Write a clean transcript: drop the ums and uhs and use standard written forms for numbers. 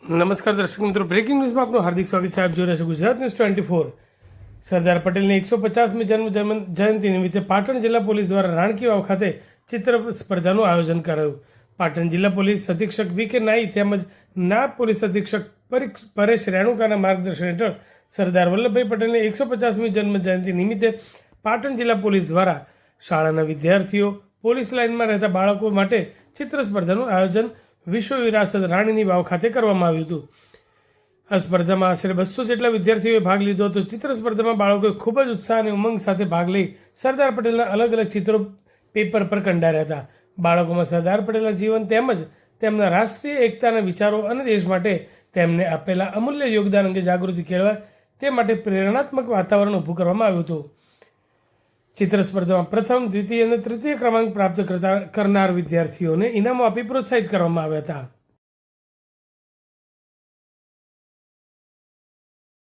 નમસ્કાર દર્શક મિત્રો, બ્રેકિંગ ન્યૂઝમાં આપનું હાર્દિક સ્વાગત છે. આપ જોઈ રહ્યા છો ગુજરાત ન્યૂઝ 24. સરદાર પટેલની 150મી જન્મ જયંતિ નિમિત્તે પાટણ જિલ્લા પોલીસ દ્વારા રાણકી વાવ ખાતે ચિત્ર સ્પર્ધાનું આયોજન કરાયું. પાટણ જિલ્લા પોલીસ અધિક્ષક વી.કે. નાઈ તેમજ નાયબ પોલીસ અધિક્ષક પરેશ રેણુકાના માર્ગદર્શન હેઠળ સરદાર વલ્લભભાઈ પટેલની 150મી જન્મ જયંતિ નિમિત્તે પાટણ જિલ્લા પોલીસ દ્વારા શાળાના વિદ્યાર્થીઓ, પોલીસ લાઇનમાં રહેતા બાળકો માટે ચિત્ર સ્પર્ધાનું આયોજન વિશ્વ વિરાસત રાણીની વાવ ખાતે કરવામાં આવ્યું હતું. આ સ્પર્ધામાં આશરે 200 જેટલા વિદ્યાર્થીઓએ ભાગ લીધો હતો. ચિત્ર સ્પર્ધામાં બાળકોએ ખૂબ જ ઉત્સાહ અને ઉમંગ સાથે ભાગ લઈ સરદાર પટેલના અલગ અલગ ચિત્રો પેપર પર કંડાર્યા હતા. બાળકોમાં સરદાર પટેલના જીવન તેમજ તેમના રાષ્ટ્રીય એકતાના વિચારો અને દેશ માટે તેમને આપેલા અમૂલ્ય યોગદાન અંગે જાગૃતિ કેળવાય તે માટે પ્રેરણાત્મક વાતાવરણ ઊભું કરવામાં આવ્યું હતું. ચિત્ર સ્પર્ધામાં પ્રથમ, દ્વિતીય અને તૃતીય ક્રમાંક પ્રાપ્ત કરનાર વિદ્યાર્થીઓને ઇનામો આપી પ્રોત્સાહિત કરવામાં આવ્યા હતા.